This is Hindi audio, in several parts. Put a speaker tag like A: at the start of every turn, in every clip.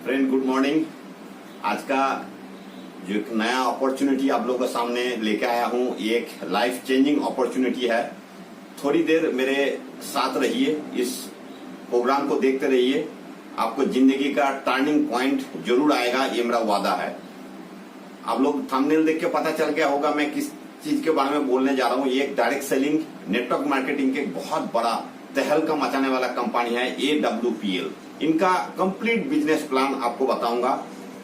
A: Friend good morning. आज का जो एक नया अपॉर्चुनिटी आप लोगों के सामने लेके आया हूँ, ये एक लाइफ चेंजिंग अपॉर्चुनिटी है। थोड़ी देर मेरे साथ रहिए, इस प्रोग्राम को देखते रहिए, आपको जिंदगी का टर्निंग पॉइंट जरूर आएगा, ये मेरा वादा है। आप लोग थंबनेल देख के पता चल गया होगा मैं किस चीज के बारे में बोलने जा रहा हूँ। ये एक डायरेक्ट सेलिंग नेटवर्क मार्केटिंग के बहुत बड़ा तहलका मचाने वाला कंपनी है AWPL। इनका कंप्लीट बिजनेस प्लान आपको बताऊंगा।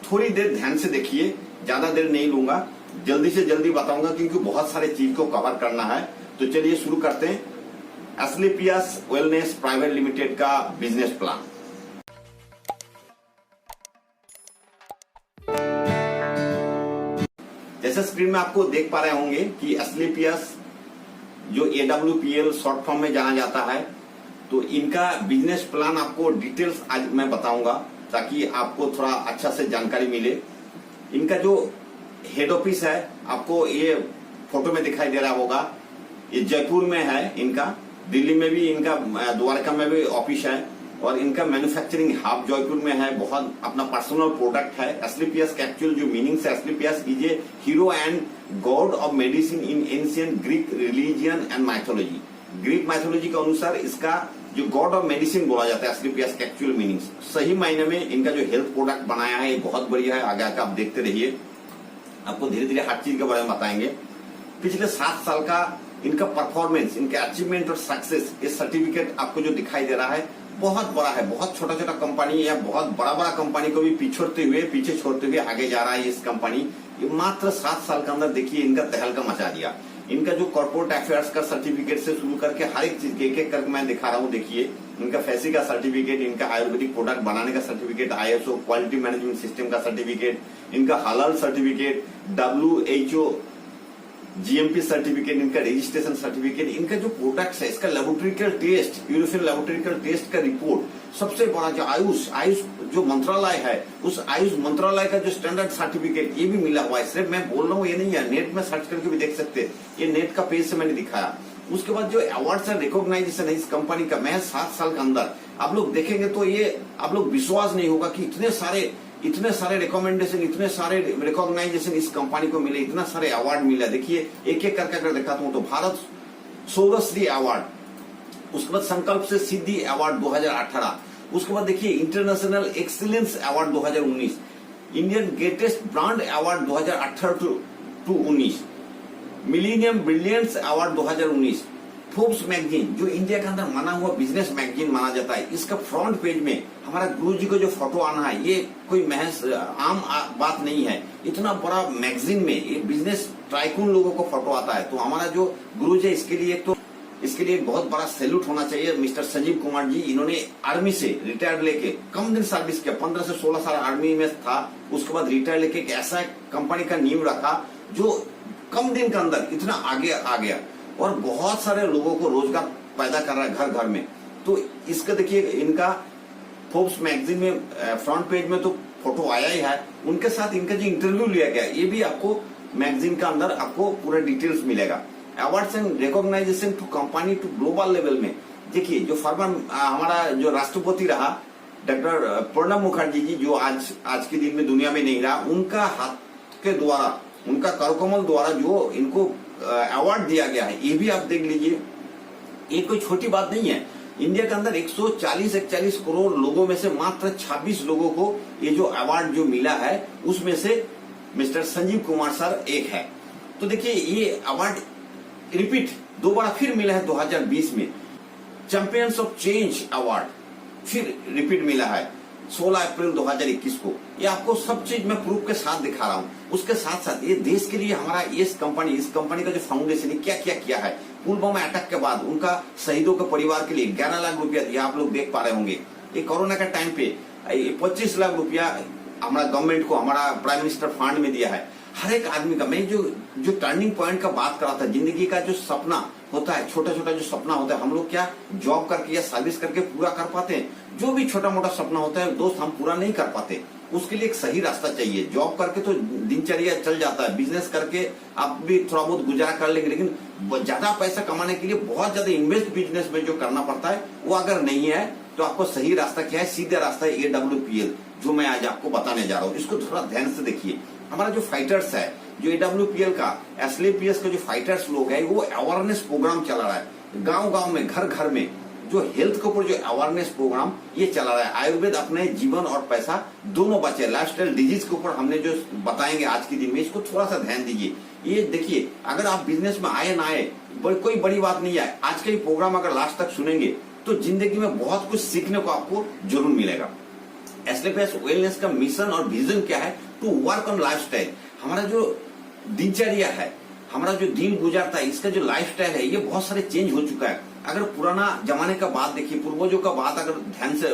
A: थोड़ी देर ध्यान से देखिए, ज्यादा देर नहीं लूंगा, जल्दी से जल्दी बताऊंगा क्योंकि बहुत सारे चीज को कवर करना है। तो चलिए शुरू करते हैं। एस्क्लेपियस वेलनेस प्राइवेट लिमिटेड का बिजनेस प्लान। जैसे स्क्रीन में आपको देख पा रहे होंगे कि एस्क्लेपियस जो AWPL शॉर्ट फॉर्म में जाना जाता है, तो इनका बिजनेस प्लान आपको डिटेल्स आज मैं बताऊंगा ताकि आपको थोड़ा अच्छा से जानकारी मिले। इनका जो हेड ऑफिस है आपको ये फोटो में दिखाई दे रहा होगा, ये जयपुर में है इनका। दिल्ली में भी इनका, द्वारका में भी ऑफिस है और इनका मैन्युफैक्चरिंग हब जयपुर में है। बहुत अपना पर्सनल प्रोडक्ट है। एस्क्लेपियस का एक्चुअल जो मीनिंग है, Asclepius is a hero and God of medicine in ancient Greek religion and mythology. Greek mythology के अनुसार इसका जो गॉड ऑफ मेडिसिन बोला जाता है एस्क्लेपियस का एक्चुअल मीनिंग। सही मायने में इनका जो हेल्थ प्रोडक्ट बनाया है ये बहुत बढ़िया है। आगे आकर आप देखते रहिए, आपको धीरे धीरे हर चीज के बारे में बताएंगे। पिछले 7 साल का इनका परफॉर्मेंस, इनके अचीवमेंट और सक्सेस, ये सर्टिफिकेट आपको जो दिखाई दे रहा है बहुत बड़ा है। बहुत छोटा छोटा कंपनी या बहुत बड़ा बड़ा कंपनी को भी पीछे छोड़ते हुए आगे जा रहा है इस कंपनी। ये मात्र 7 साल के अंदर देखिए इनका तहलका मचा दिया। इनका जो कॉर्पोरेट अफेयर्स का सर्टिफिकेट से शुरू करके हर एक चीज एक एक करके मैं दिखा रहा हूँ। देखिए इनका फैसी का सर्टिफिकेट, इनका आयुर्वेदिक प्रोडक्ट बनाने का certificate, ISO quality management system का सर्टिफिकेट, इनका हलाल सर्टिफिकेट, WHO GMP सर्टिफिकेट, इनका रजिस्ट्रेशन सर्टिफिकेट, इनका जो प्रोडक्ट्स है इसका लेबोरेटरिकल टेस्ट, यूरोपियन लेबोरेटरिकल टेस्ट का रिपोर्ट, सबसे बड़ा जो आयुष जो मंत्रालय है उस आयुष मंत्रालय का जो स्टैंडर्ड सर्टिफिकेट ये भी मिला हुआ है। सिर्फ मैं बोल रहा हूँ ये नहीं है, नेट में सर्च करके भी देख सकते हैं। ये नेट का पेज से मैंने दिखाया। उसके बाद जो अवार्ड्स है, रिकॉग्नाइजेशन है इस कंपनी का, मैं 7 साल के अंदर आप लोग देखेंगे तो ये आप लोग विश्वास नहीं होगा कि इतने सारे रिकमेंडेशन, इतने सारे रिकॉग्नाइजेशन इस कंपनी को मिले, इतना सारे अवार्ड मिला। देखिए एक एक करके अगर दिखाता हूँ तो भारत सौरश्री अवार्ड, उसके बाद संकल्प से सिद्धि अवार्ड 2018, उसके बाद देखिए international excellence award 2019, Indian greatest brand award 2018-19, millennium brilliance award 2019, Forbes magazine जो इंडिया के अंदर माना हुआ बिजनेस मैगजीन माना जाता है, इसका फ्रंट पेज में हमारा गुरुजी को जो फोटो आना है ये कोई महज आम बात नहीं है। इतना बड़ा मैगजीन में ये बिजनेस टाइकून लोगों को फोटो आता है, तो हमारा जो गुरुजी है इसके लिए बहुत बड़ा सैल्यूट होना चाहिए। मिस्टर संजीव कुमार जी, इन्होंने आर्मी से रिटायर्ड लेके कम दिन सर्विस किया, 15 से 16 साल आर्मी में था। उसके बाद रिटायर लेके एक ऐसा कंपनी का नींव रखा जो कम दिन के अंदर इतना आगे आ गया और बहुत सारे लोगों को रोजगार पैदा कर रहा है घर घर में। तो इसका देखिए इनका फोर्ब्स मैगजीन में फ्रंट पेज में तो फोटो आया ही है। उनके साथ इनका जो इंटरव्यू लिया गया ये भी आपको मैगजीन के अंदर आपको पूरा डिटेल्स मिलेगा। Awards and recognition to company to global level में देखिए जो फॉर्मर हमारा जो राष्ट्रपति रहा डॉक्टर प्रणब मुखर्जी जी, जो आज के दिन में दुनिया में नहीं रहा, उनका हाथ के द्वारा, उनका करकमल द्वारा जो इनको अवार्ड दिया गया है, ये भी आप देख लीजिए। ये कोई छोटी बात नहीं है। इंडिया के अंदर 140-41 करोड़ लोगों में से मात्र 26 लोगों को ये जो अवार्ड जो मिला है उसमें से मिस्टर संजीव कुमार सर एक है। तो देखिए ये अवार्ड रिपीट दोबारा फिर मिला है 2020 में। चैंपियंस ऑफ चेंज अवार्ड फिर रिपीट मिला है 16 अप्रैल 2021 को। ये आपको सब चीज मैं प्रूफ के साथ दिखा रहा हूँ। उसके साथ साथ ये देश के लिए हमारा इस कंपनी का जो फाउंडेशन है क्या क्या किया है। पुलवामा अटैक के बाद उनका शहीदों के परिवार के लिए 11 लाख रुपया दिया, आप लोग देख पा रहे होंगे। ये कोरोना का टाइम पे 25 लाख रुपया हमारा गवर्नमेंट को, हमारा प्राइम मिनिस्टर फंड में दिया है। हर एक आदमी का, मैं जो टर्निंग पॉइंट का बात कर रहा था, जिंदगी का जो सपना होता है, छोटा छोटा जो सपना होता है, हम लोग क्या जॉब करके या सर्विस करके पूरा कर पाते हैं। जो भी छोटा मोटा सपना होता है दोस्त हम पूरा नहीं कर पाते। उसके लिए एक सही रास्ता चाहिए। जॉब करके तो दिनचर्या चल जाता है, बिजनेस करके आप भी थोड़ा बहुत गुजारा कर लेंगे, लेकिन ज्यादा पैसा कमाने के लिए बहुत ज्यादा इन्वेस्ट बिजनेस में जो करना पड़ता है वो अगर नहीं है तो आपको सही रास्ता क्या है, सीधा रास्ता है AWPL, जो मैं आज आपको बताने जा रहा हूँ। इसको थोड़ा ध्यान से देखिए। हमारा जो फाइटर्स है, जो AWPL का, SLPS का जो फाइटर्स लोग है, वो अवेयरनेस प्रोग्राम चला रहा है गांव गांव में, घर घर में, जो हेल्थ के ऊपर जो अवेयरनेस प्रोग्राम ये चला रहा है। आयुर्वेद अपने जीवन और पैसा दोनों बचे, लाइफस्टाइल डिजीज के ऊपर हमने जो बताएंगे आज के दिन में, इसको थोड़ा सा ध्यान दीजिए। ये देखिए, अगर आप बिजनेस में आए ना आए, कोई बड़ी बात नहीं है। आज का ये प्रोग्राम अगर लास्ट तक सुनेंगे तो जिंदगी में बहुत कुछ सीखने को आपको जरूर मिलेगा। SLPS वेलनेस का मिशन और विजन क्या है? To work on lifestyle. हमारा जो दिनचर्या है, हमारा जो दिन गुजरता है, इसका जो लाइफस्टाइल है, ये बहुत सारे चेंज हो चुका है। अगर पुराना जमाने का बात देखिए, पूर्वजों का बात अगर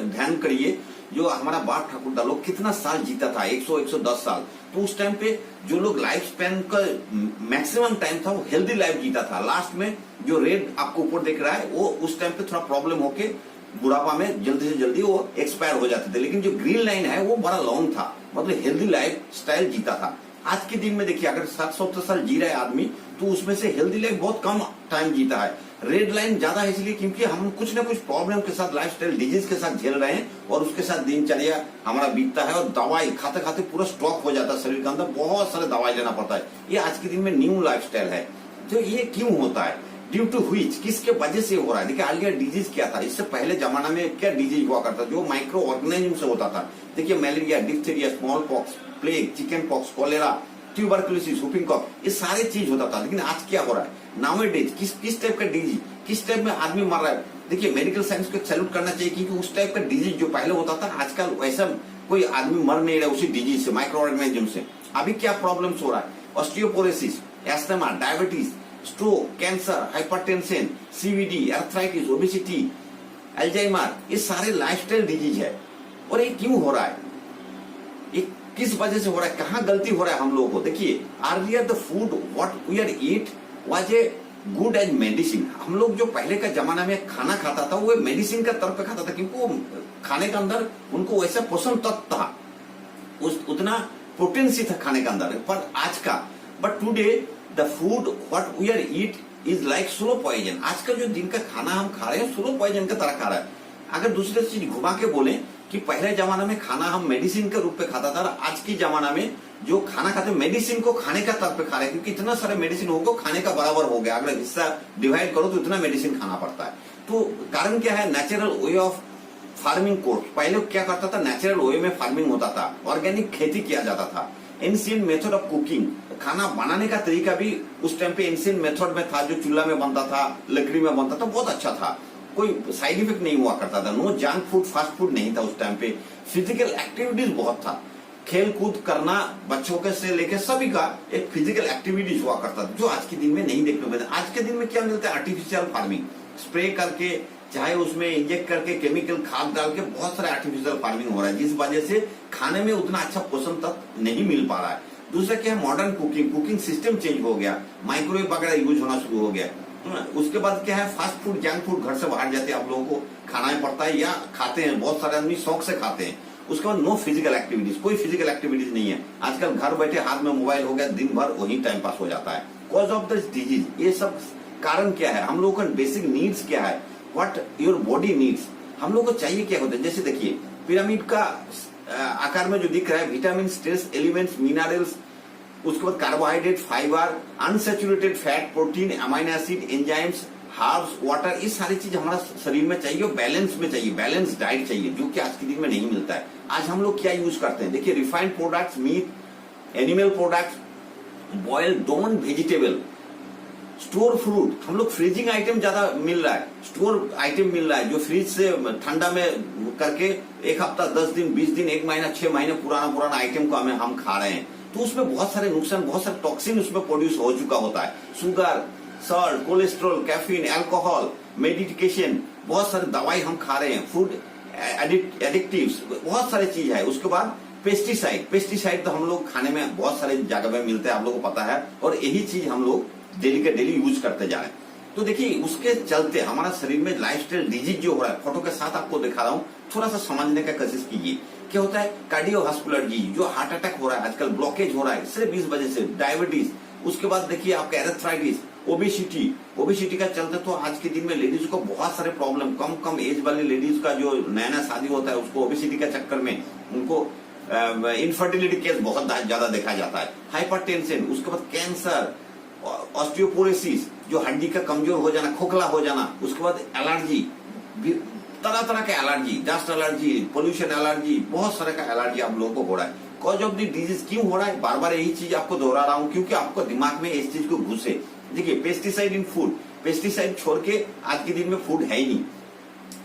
A: ध्यान करिए, जो हमारा बाप ठाकुरदा लोग कितना साल जीता था, 100-110 साल। तो उस टाइम पे जो लोग लाइफ स्पैन का मैक्सिमम टाइम था, वो हेल्दी लाइफ जीता था। लास्ट में जो रेड आपको ऊपर दिख रहा है, वो उस टाइम पे थोड़ा प्रॉब्लम होके बुढ़ापा में जल्दी से जल्दी वो एक्सपायर हो जाते थे। लेकिन जो ग्रीन लाइन है वो बड़ा लॉन्ग था, मतलब हेल्दी लाइफ स्टाइल जीता था। आज के दिन में देखिए, अगर 60-70 साल जी रहा है आदमी, तो उसमें से हेल्दी लाइफ बहुत कम टाइम जीता है। रेड लाइन ज्यादा है इसलिए क्योंकि हम कुछ ना कुछ प्रॉब्लम के साथ, लाइफस्टाइल डिजीज के साथ झेल रहे हैं, और उसके साथ दिनचर्या हमारा बीतता है, और दवाई खाते खाते पूरा स्टॉक हो जाता है शरीर के अंदर, बहुत सारे दवाई लेना पड़ता है। ये आज के दिन में न्यू लाइफस्टाइल है। तो ये क्यों होता है? ड्यू टू व्हिच, किसके वजह से हो रहा है? देखिए, अर्लियर डिजीज क्या था, इससे पहले जमाना में क्या डिजीज हुआ करता, जो माइक्रो ऑर्गेनिज्म से होता था। देखिए, malaria, diphtheria, smallpox, plague, chickenpox, cholera, tuberculosis, whooping cough, ये सारे चीज होता था। लेकिन आज क्या हो रहा है? नाउअडेज किस टाइप का डिजीज, किस टाइप में आदमी मर रहा है? देखिए, मेडिकल साइंस को सैल्यूट करना चाहिए, क्योंकि उस टाइप का डिजीज जो पहले होता था, आजकल वैसा कोई आदमी मर नहीं रहा उसी डिजीज से, माइक्रो ऑर्गेनिज्म से। अभी क्या प्रॉब्लम्स हो रहा है? Osteoporosis, asthma, diabetes, stroke, cancer, hypertension, CVD, arthritis, obesity, Alzheimer, ये सारे लाइफस्टाइल डिजीज है। और ये क्यों हो रहा है? ये किस वजह से हो रहा है? कहाँ गलती हो रहा है हम लोगों को? देखिए, earlier the food what we are eat was a good as medicine. हम लोग जो पहले का जमाना में खाना खाता था, वो मेडिसिन का तौर पे खाता था, क्योंकि वो खाने के अंदर उनको वैसा पोषण तत्व था, उतना पोटेंसी था खाने के अंदर। पर आज का, but today the food what we are eat is like slow poison. आज का जो दिन का खाना हम खा रहे हैं, स्लो पॉइजन का तरह खा रहा है। अगर दूसरे चीज घुमा के बोले कि पहले जमाना में खाना हम मेडिसिन के रूप में खाता था, आज की जमाना में जो खाना खाते हैं, मेडिसिन को खाने का तौर पे खा रहे हैं, क्योंकि इतना सारा मेडिसिन होगा, खाने का बराबर हो गया। अगर हिस्सा डिवाइड करो तो इतना मेडिसिन खाना पड़ता है। तो कारण क्या है? Natural way of farming course. पहले क्या करता था? नेचुरल वे में फार्मिंग होता था, ऑर्गेनिक खेती किया जाता था। एंशिएंट मेथड ऑफ कुकिंग, खाना बनाने का तरीका भी उस टाइम पे एंशिएंट मेथड में था, जो चूल्हा में बनता था, लकड़ी में बनता था, बहुत अच्छा था, कोई साइड इफेक्ट नहीं हुआ करता था। No junk food, fast food नहीं था उस टाइम पे। फिजिकल एक्टिविटीज बहुत था, खेल कूद करना बच्चों के से लेकर सभी का एक फिजिकल एक्टिविटीज हुआ करता था, जो आज के दिन में नहीं देखने को मिलता। आज के दिन में क्या मिलता है? आर्टिफिशियल फार्मिंग, स्प्रे करके, चाहे उसमें इंजेक्ट करके, केमिकल खाद डाल के, बहुत सारे आर्टिफिशियल फार्मिंग हो रहा है, जिस वजह से खाने में उतना अच्छा पोषण तत्व नहीं मिल पा रहा है। दूसरा क्या है? मॉडर्न कुकिंग सिस्टम चेंज हो गया, माइक्रोवेव वगैरह यूज होना शुरू हो गया। उसके बाद क्या है? फास्ट फूड, जंक फूड, घर से बाहर जाते हैं आप लोगों को खाना ही पड़ता है, या खाते हैं, बहुत सारे आदमी शौक से खाते हैं। उसके बाद नो फिजिकल एक्टिविटीज, कोई फिजिकल एक्टिविटीज नहीं है। आजकल घर बैठे हाथ में मोबाइल हो गया, दिन भर वही टाइम पास हो जाता है। कॉज ऑफ द डिजीज, ये सब कारण क्या है? हम लोगों का बेसिक नीड्स क्या है? व्हाट योर बॉडी नीड्स, हम लोग को चाहिए क्या होता है? जैसे देखिए, पिरामिड का आकार में जो दिख रहा है, विटामिन, स्ट्रेस एलिमेंट्स, मिनरल्स, उसके बाद carbohydrate, fibre, unsaturated fat, protein, amino acid, enzymes, herbs, water, ये सारी चीज हमारा शरीर में चाहिए, बैलेंस में चाहिए, बैलेंस डाइट चाहिए, जो कि आज के दिन में नहीं मिलता है। आज हम लोग क्या यूज करते हैं? देखिए, refined products, meat, animal products, boiled non vegetable, store fruit, हम लोग फ्रीजिंग आइटम ज्यादा मिल रहा है, स्टोर आइटम मिल रहा है, जो फ्रीज से ठंडा में करके 1 हफ्ता, 10 दिन, 20 दिन, 1 महीना, 6 महीने पुराना आइटम को हम खा रहे हैं। तो उसमें बहुत सारे नुकसान, बहुत सारे टॉक्सिन उसमें प्रोड्यूस हो चुका होता है। Sugar, salt, cholesterol, caffeine, alcohol, medication, बहुत सारे दवाई हम खा रहे हैं, फूड एडिक्टिव्स, बहुत सारी चीज है। उसके बाद पेस्टिसाइड तो हम लोग खाने में बहुत सारे जगह में मिलते हैं, आप लोगों को पता है, और यही चीज हम लोग डेली के डेली यूज करते जा रहे हैं। तो देखिए, उसके चलते हमारा शरीर में लाइफस्टाइल डिजीज जो हो रहा है, फोटो के साथ आपको दिखा रहा हूँ, थोड़ा सा समझने का कोशिश कीजिए। क्या होता है? कार्डियोवास्कुलर डिजीज, जो हार्ट अटैक हो रहा है आजकल, ब्लॉकेज हो रहा है सिर्फ इस वजह से, डायबिटीज, उसके बाद देखिए आपका एरेथ्राइटिस, ओबेसिटी का चलते तो आज के दिन में लेडीज को बहुत सारे प्रॉब्लम, कम एज वाली लेडीज का जो नया शादी होता है उसको ओबेसिटी के चक्कर में उनको इनफर्टिलिटी केस बहुत ज्यादा देखा जाता है, हाइपरटेंशन, उसके बाद कैंसर, ऑस्टियोपोरोसिस जो हड्डी का कमजोर हो जाना, खोखला हो जाना, उसके बाद एलर्जी, तरह तरह के allergy, dust allergy, pollution allergy, बहुत सारे का एलर्जी आप लोगों को हो रहा है। कॉज ऑफ द डिजीज क्यों हो रहा है, बार बार यही चीज आपको दोहरा रहा हूं क्योंकि आपको दिमाग में इस चीज को घुसे। देखिए पेस्टिसाइड इन फूड, पेस्टिसाइड छोड़ के आज के दिन में फूड है ही नहीं।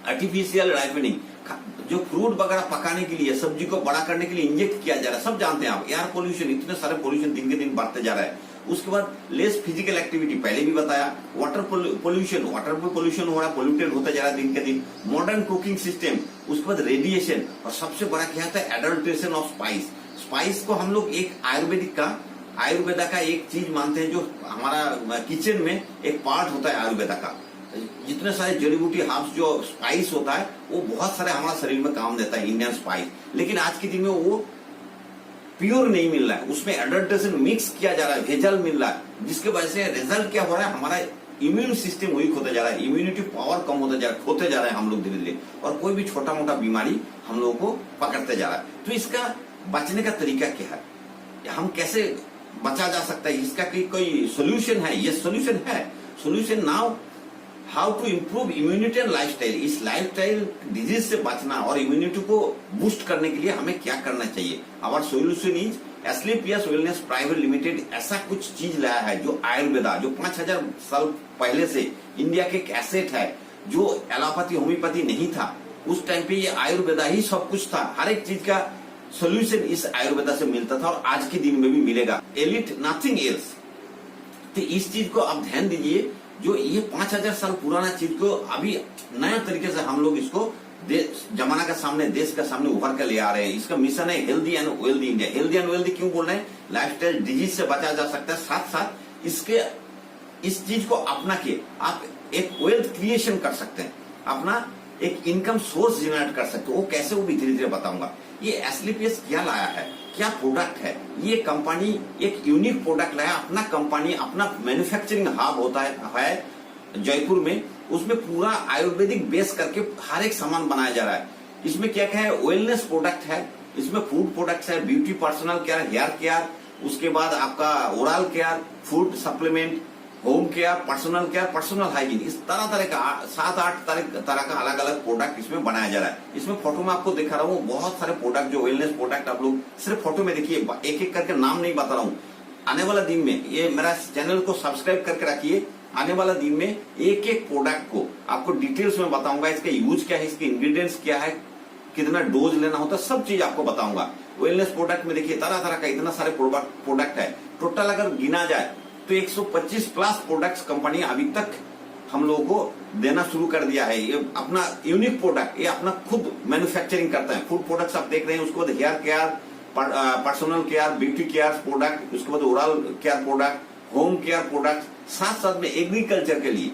A: आर्टिफिशियल राइपनिंग, जो फ्रूट वगैरह पकाने के लिए, सब्जी को बड़ा करने के लिए इंजेक्ट किया जा रहा है, सब जानते हैं आप। एयर पोल्यूशन, इतने सारे पोल्यूशन दिन के दिन बढ़ते जा रहा है। उसके बाद लेस फिजिकल एक्टिविटी, पहले भी बताया। वाटर पोल्यूशन, वाटर में पोल्यूशन हो रहा है, पोल्यूटेड होता जा रहा है दिन के दिन। मॉडर्न कुकिंग सिस्टम, उसके बाद रेडिएशन, और सबसे बड़ा क्या होता है एडल्ट्रेशन ऑफ स्पाइस। स्पाइस को हम लोग एक आयुर्वेदा का एक चीज मानते हैं, जो हमारा किचन में एक पार्ट होता है आयुर्वेदा का। जितने सारे जड़ी बूटी हर्ब्स जो स्पाइस होता है वो बहुत सारे हमारा शरीर में काम देता है, इंडियन स्पाइस। लेकिन आज के दिन में वो प्योर नहीं मिल रहा है, उसमें एडल्ट्रेशन मिक्स किया जा रहा है, भेजल मिल रहा है, जिसके वजह से रिजल्ट क्या हो रहा है, हमारा इम्यून सिस्टम वीक होता जा रहा है, इम्यूनिटी पावर कम होता जा रहा है, खोते जा रहे हैं हम लोग धीरे धीरे, और कोई भी छोटा मोटा बीमारी हम लोगों को पकड़ते जा रहा है। तो इसका बचने का तरीका क्या है, हम कैसे बचा जा सकता है, इसका कोई सोल्यूशन है? ये सोल्यूशन है। Solution now how to improve immunity and lifestyle. इस लाइफस्टाइल डिजीज से बचना और इम्यूनिटी को बूस्ट करने के लिए हमें क्या करना चाहिए? Our solution is Asclepius wellness private limited ऐसा कुछ चीज लाया है जो आयुर्वेदा, जो 5000 साल पहले से इंडिया के एक एसेट है, जो एलोपैथी होम्योपैथी नहीं था उस टाइम पे, ये आयुर्वेदा ही सब कुछ था। हर एक चीज का सोल्यूशन इस आयुर्वेदा से मिलता था और आज के दिन में भी मिलेगा। Elite nothing else. तो इस चीज को आप ध्यान दीजिए, जो ये 5000 साल पुराना चीज को अभी नया तरीके से हम लोग इसको जमाना का सामने, देश का सामने उभर कर ले आ रहे हैं। इसका मिशन है healthy and wealthy India. Healthy and wealthy क्यों बोल रहे हैं? लाइफस्टाइल डिजीज से बचा जा सकता है, साथ साथ इसके इस चीज को अपना के आप एक वेल्थ क्रिएशन कर सकते हैं, अपना एक इनकम सोर्स जनरेट कर सकते हो। वो कैसे, वो भी धीरे धीरे बताऊंगा। ये एस्क्लेपियस क्या लाया है, क्या प्रोडक्ट है? ये कंपनी एक यूनिक प्रोडक्ट लाया, अपना कंपनी, अपना मैन्युफैक्चरिंग हब होता है जयपुर में, उसमें पूरा आयुर्वेदिक बेस करके हर एक सामान बनाया जा रहा है। इसमें क्या क्या है? वेलनेस प्रोडक्ट है, इसमें फूड प्रोडक्ट्स है, beauty, personal care, hair care, उसके बाद आपका oral care, food supplement, home care, personal hygiene, इस तरह का 7-8 तरह का अलग अलग प्रोडक्ट इसमें बनाया जा रहा है। इसमें फोटो में आपको दिखा रहा हूँ बहुत सारे प्रोडक्ट, जो वेलनेस प्रोडक्ट आप लोग सिर्फ फोटो में देखिए, एक एक करके नाम नहीं बता रहा हूँ। आने वाला दिन में ये मेरा चैनल को सब्सक्राइब करके रखिए, आने वाला दिन में एक एक प्रोडक्ट को आपको डिटेल्स में बताऊंगा। इसका यूज क्या है, इसके इंग्रेडिएंट्स क्या है, कितना डोज लेना होता है, सब चीज आपको बताऊंगा। वेलनेस प्रोडक्ट में देखिए तरह तरह का इतना सारे प्रोडक्ट है। टोटल अगर गिना जाए तो 125 प्लस प्रोडक्ट्स कंपनी अभी तक हम लोगों को देना शुरू कर दिया है। ये अपना यूनिक प्रोडक्ट, ये अपना खुद मैन्युफैक्चरिंग करता है। फूड प्रोडक्ट्स आप देख रहे हैं, उसके बाद hair care, personal care, beauty care product, उसके बाद oral care product, home care product, साथ साथ में एग्रीकल्चर के लिए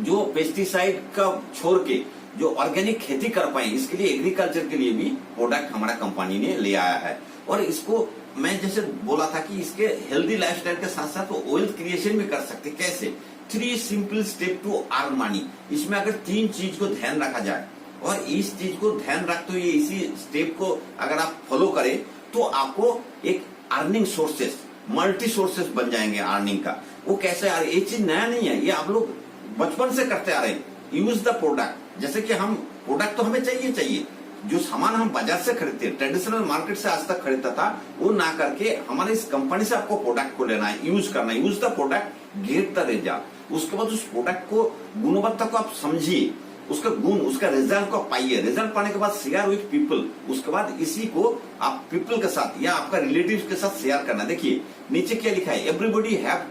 A: जो पेस्टिसाइड का छोड़ के जो ऑर्गेनिक खेती कर पाए, इसके लिए एग्रीकल्चर के लिए भी प्रोडक्ट हमारा कंपनी ने ले आया है। और इसको मैं जैसे बोला था कि इसके हेल्दी लाइफस्टाइल के साथ साथ वो वेल्थ क्रिएशन भी कर सकते। कैसे? 3 simple step to earn money. इसमें अगर 3 चीज को ध्यान रखा जाए और इस चीज को ध्यान रखते हुए इसी स्टेप को अगर आप फॉलो करें तो आपको एक अर्निंग सोर्सेस, मल्टी सोर्सेस बन जाएंगे अर्निंग का। वो कैसे? ये चीज नया नहीं है, ये आप लोग बचपन से करते आ रहे हैं। यूज द प्रोडक्ट, जैसे कि हम प्रोडक्ट तो हमें चाहिए, जो सामान हम बाजार से खरीदते हैं, ट्रेडिशनल मार्केट से आज तक खरीदता था, वो ना करके हमारे इस कंपनी से आपको प्रोडक्ट को लेना है, यूज करना है। Use the product, get the result. उसके बाद उस प्रोडक्ट को, गुणवत्ता को आप समझिए, उसका गुण, उसका रिजल्ट को पाइए। रिजल्ट पाने के बाद शेयर विथ पीपल, उसके बाद इसी को आप पीपल के साथ या आपका रिलेटिव के साथ शेयर करना। देखिए नीचे क्या लिखा है, everybody have